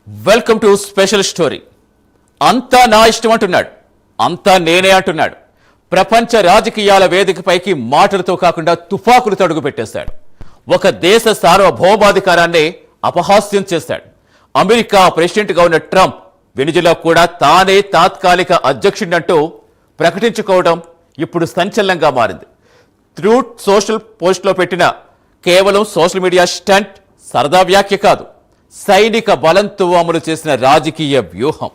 Welcome to special story. అంతా నా ఇష్టం అంటున్నాడు, అంతా నేనే అంటున్నాడు. ప్రపంచ రాజకీయాల వేదికపైకి మాటలతో కాకుండా తుపాకులు తడుగు పెట్టేశాడు. ఒక దేశ సార్వభౌమాధికారాన్ని అపహాస్యం చేశాడు. అమెరికా ప్రెసిడెంట్గా ఉన్న ట్రంప్ వెనిజులా కూడా తానే తాత్కాలిక అధ్యక్షుడినంటూ ప్రకటించుకోవడం ఇప్పుడు సంచలనంగా మారింది. ట్రూత్ సోషల్ పోస్ట్లో పెట్టిన కేవలం సోషల్ మీడియా స్టంట్, సరదా వ్యాఖ్య కాదు, సైనిక బలంతో అమలు చేసిన రాజకీయ వ్యూహం.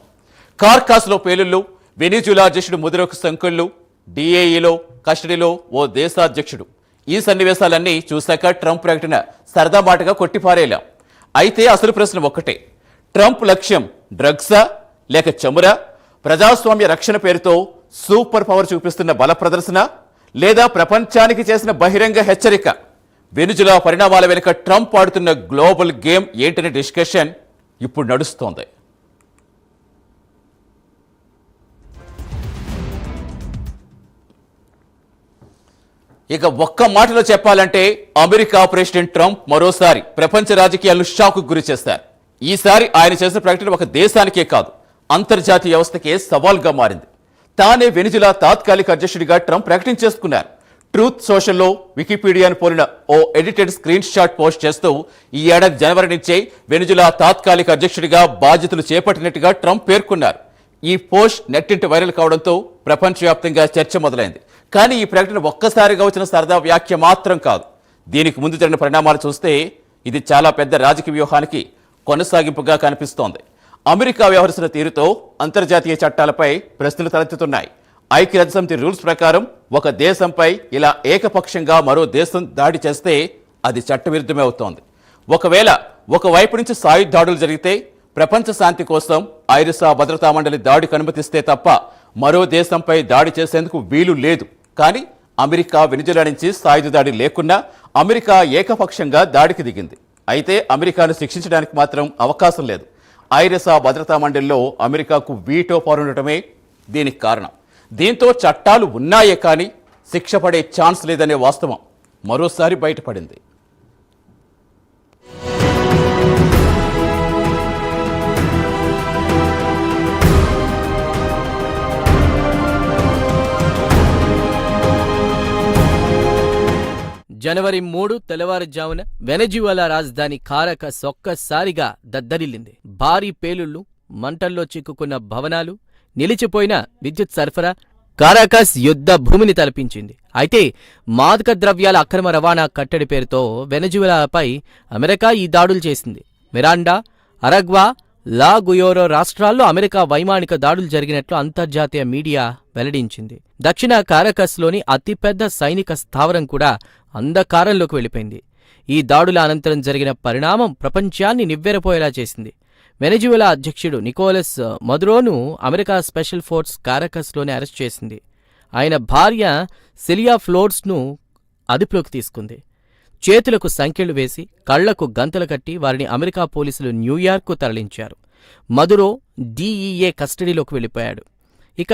కార్కాస్లో పేలుళ్లు, వెనిజులా అధ్యక్షుడు ముదిరకు సంకుళ్లు, డిఏఈలో కస్టడీలో ఓ దేశాధ్యక్షుడు. ఈ సన్నివేశాలన్నీ చూశాక ట్రంప్ ప్రకటన సరదా మాటగా కొట్టిపారేలాం. అయితే అసలు ప్రశ్న ఒక్కటే, ట్రంప్ లక్ష్యం డ్రగ్సా లేక చమురా? ప్రజాస్వామ్య రక్షణ పేరుతో సూపర్ పవర్ చూపిస్తున్న బల ప్రదర్శన, లేదా ప్రపంచానికి చేసిన బహిరంగ హెచ్చరిక? వెనిజులా పరిణామాల వెనుక ట్రంప్ ఆడుతున్న గ్లోబల్ గేమ్ ఏంటనే డిస్కషన్ ఇప్పుడు నడుస్తోంది. ఇక ఒక్క మాటలో చెప్పాలంటే అమెరికా ప్రెసిడెంట్ ట్రంప్ మరోసారి ప్రపంచ రాజకీయాలను షాకు గురి చేశారు. ఈసారి ఆయన చేసిన ప్రకటన ఒక దేశానికే కాదు, అంతర్జాతీయ వ్యవస్థకే సవాల్గా మారింది. తానే వెనిజులా తాత్కాలిక అధ్యక్షుడిగా ట్రంప్ ప్రకటించేసుకున్నారు. ట్రూత్ సోషల్లో వికీపీడియాను పోలిన ఓ ఎడిటెడ్ స్క్రీన్ షాట్ పోస్ట్ చేస్తూ ఈ ఏడాది జనవరి నుంచే వెనిజులా తాత్కాలిక అధ్యక్షుడిగా బాధ్యతలు చేపట్టినట్టుగా ట్రంప్ పేర్కొన్నారు. ఈ పోస్ట్ నెట్టింటి వైరల్ కావడంతో ప్రపంచవ్యాప్తంగా చర్చ మొదలైంది. కానీ ఈ ప్రకటన ఒక్కసారిగా వచ్చిన సరదా వ్యాఖ్య మాత్రం కాదు. దీనికి ముందు జరిగిన పరిణామాలు చూస్తే ఇది చాలా పెద్ద రాజకీయ వ్యూహానికి కొనసాగింపుగా కనిపిస్తోంది. అమెరికా వ్యవహరిస్తున్న తీరుతో అంతర్జాతీయ చట్టాలపై ప్రశ్నలు తలెత్తుతున్నాయి. ఐక్యరాజ్యసమితి రూల్స్ ప్రకారం ఒక దేశంపై ఇలా ఏకపక్షంగా మరో దేశం దాడి చేస్తే అది చట్టవిరుద్ధమే అవుతోంది. ఒకవేళ ఒకవైపు నుంచి సాయుధ దాడులు జరిగితే ప్రపంచ శాంతి కోసం ఐరిసా భద్రతా మండలి దాడికి అనుమతిస్తే తప్ప మరో దేశంపై దాడి చేసేందుకు వీలు లేదు. కానీ అమెరికా వెనిజులా నుంచి సాయుధ దాడి లేకున్నా అమెరికా ఏకపక్షంగా దాడికి దిగింది. అయితే అమెరికాను శిక్షించడానికి మాత్రం అవకాశం లేదు. ఐరిసా భద్రతా మండలిలో అమెరికాకు వీటో పవర్ ఉండటమే దీనికి కారణం. దీంతో చట్టాలు ఉన్నాయే కానీ శిక్ష పడే ఛాన్స్ లేదనే వాస్తవం మరోసారి బయటపడింది. జనవరి 3 తెల్లవారుజామున వెనెజువెలా రాజధాని కారకస్ ఒక్కసారిగా దద్దరిల్లింది. భారీ పేలుళ్లు, మంటల్లో చిక్కుకున్న భవనాలు, నిలిచిపోయిన విద్యుత్ సరఫరా కారాకస్ యుద్ధ భూమిని తలపించింది. అయితే మాదక ద్రవ్యాల అక్రమ రవాణా కట్టడి పేరుతో వెనెజువెలాపై అమెరికా ఈ దాడులు చేసింది. మిరాండా, అరగ్వా, లా గుయోరో రాష్ట్రాల్లో అమెరికా వైమానిక దాడులు జరిగినట్లు అంతర్జాతీయ మీడియా వెల్లడించింది. దక్షిణ కారకస్లోని అతిపెద్ద సైనిక స్థావరం కూడా అంధకారంలోకి వెళ్లిపోయింది. ఈ దాడుల అనంతరం జరిగిన పరిణామం ప్రపంచాన్ని నివ్వెరపోయేలా చేసింది. వెనెజువెలా అధ్యక్షుడు నికోలస్ మదురోను అమెరికా స్పెషల్ ఫోర్స్ కారకస్లోనే అరెస్ట్ చేసింది. ఆయన భార్య సిలియా ఫ్లోర్స్ను అదుపులోకి తీసుకుంది. చేతులకు సంకెళ్లు వేసి కళ్లకు గంతలు కట్టి వారిని అమెరికా పోలీసులు న్యూయార్క్కు తరలించారు. మదురో డిఈఏ కస్టడీలోకి వెళ్లిపోయాడు. ఇక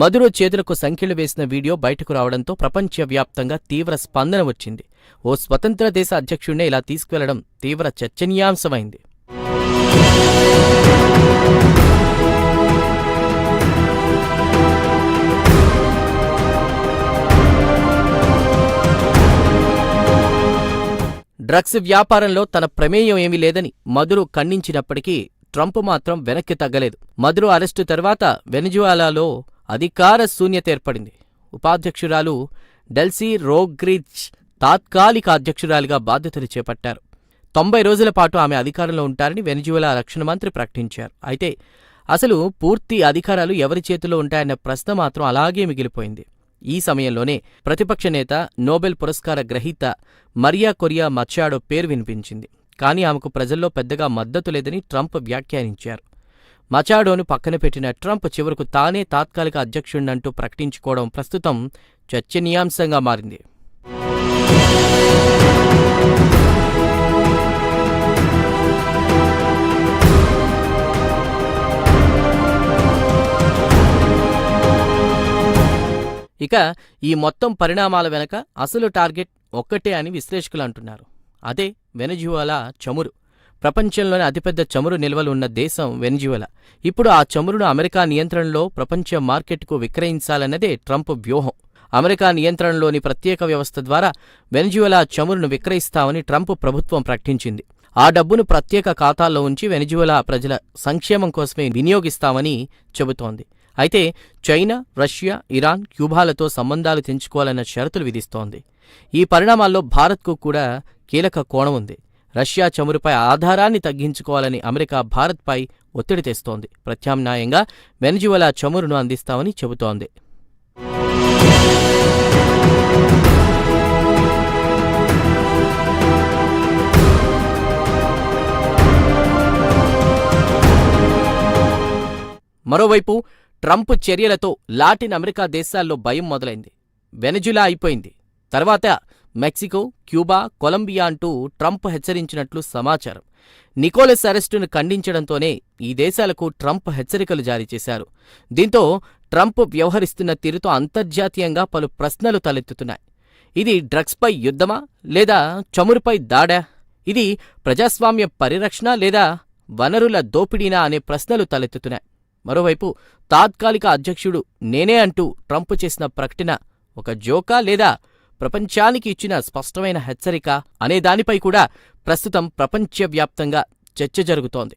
మదురో చేతులకు సంకెళ్లు వేసిన వీడియో బయటకు రావడంతో ప్రపంచవ్యాప్తంగా తీవ్ర స్పందన వచ్చింది. ఓ స్వతంత్ర దేశ అధ్యక్షుడినే ఇలా తీసుకువెళ్లడం తీవ్ర చర్చనీయాంశమైంది. డ్రగ్స్ వ్యాపారంలో తన ప్రమేయం ఏమీ లేదని మదురో ఖండించినప్పటికీ ట్రంప్ మాత్రం వెనక్కి తగ్గలేదు. మదురో అరెస్టు తర్వాత వెనెజువెలాలో అధికార శూన్యత ఏర్పడింది. ఉపాధ్యక్షురాలు డెల్సీ రోడ్రిగ్జ్ తాత్కాలిక అధ్యక్షురాలిగా బాధ్యతలు చేపట్టారు. 90 రోజుల పాటు ఆమె అధికారంలో ఉంటారని వెనెజువెలా రక్షణ మంత్రి ప్రకటించారు. అయితే అసలు పూర్తి అధికారాలు ఎవరి చేతిలో ఉంటాయన్న ప్రశ్న మాత్రం అలాగే మిగిలిపోయింది. ఈ సమయంలోనే ప్రతిపక్ష నేత, నోబెల్ పురస్కార గ్రహీత మరియా కొరియా మచాడో పేరు వినిపించింది. కానీ ఆమెకు ప్రజల్లో పెద్దగా మద్దతు లేదని ట్రంప్ వ్యాఖ్యానించారు. మచాడోను పక్కన పెట్టిన ట్రంప్ చివరకు తానే తాత్కాలిక అధ్యక్షుడినంటూ ప్రకటించుకోవడం ప్రస్తుతం చర్చనీయాంశంగా మారింది. ఇక ఈ మొత్తం పరిణామాల వెనక అసలు టార్గెట్ ఒక్కటే అని విశ్లేషకులు అంటున్నారు. అదే వెనెజువెలా చమురు. ప్రపంచంలోనే అతిపెద్ద చమురు నిల్వలు ఉన్న దేశం వెనిజువెలా. ఇప్పుడు ఆ చమురును అమెరికా నియంత్రణలో ప్రపంచ మార్కెట్కు విక్రయించాలన్నదే ట్రంప్ వ్యూహం. అమెరికా నియంత్రణలోని ప్రత్యేక వ్యవస్థ ద్వారా వెనిజువెలా చమురును విక్రయిస్తామని ట్రంప్ ప్రభుత్వం ప్రకటించింది. ఆ డబ్బును ప్రత్యేక ఖాతాల్లో ఉంచి వెనిజువెలా ప్రజల సంక్షేమం కోసమే వినియోగిస్తామని చెబుతోంది. అయితే చైనా, రష్యా, ఇరాన్, క్యూబాలతో సంబంధాలు తెంచుకోవాలన్న షరతులు విధిస్తోంది. ఈ పరిణామాల్లో భారత్కు కూడా కీలక కోణం ఉంది. రష్యా చమురుపై ఆధారాన్ని తగ్గించుకోవాలని అమెరికా భారత్పై ఒత్తిడి తెస్తోంది. ప్రత్యామ్నాయంగా వెనిజువెలా చమురును అందిస్తామని చెబుతోంది. మరోవైపు ట్రంప్ చర్యలతో లాటిన్ అమెరికా దేశాల్లో భయం మొదలైంది. వెనిజులా అయిపోయింది, తర్వాత మెక్సికో, క్యూబా, కొలంబియా అంటూ ట్రంప్ హెచ్చరించినట్లు సమాచారం. నికోలస్ అరెస్టును ఖండించడంతోనే ఈ దేశాలకు ట్రంప్ హెచ్చరికలు జారీ చేశారు. దీంతో ట్రంప్ వ్యవహరిస్తున్న తీరుతో అంతర్జాతీయంగా పలు ప్రశ్నలు తలెత్తుతున్నాయి. ఇది డ్రగ్స్పై యుద్ధమా లేదా చమురుపై దాడా? ఇది ప్రజాస్వామ్య పరిరక్షణ లేదా వనరుల దోపిడీనా అనే ప్రశ్నలు తలెత్తుతున్నాయి. మరోవైపు తాత్కాలిక అధ్యక్షుడు నేనే అంటూ ట్రంప్ చేసిన ప్రకటన ఒక జోకా లేదా ప్రపంచానికి ఇచ్చిన స్పష్టమైన హెచ్చరిక అనే దానిపై కూడా ప్రస్తుతం ప్రపంచవ్యాప్తంగా చర్చ జరుగుతోంది.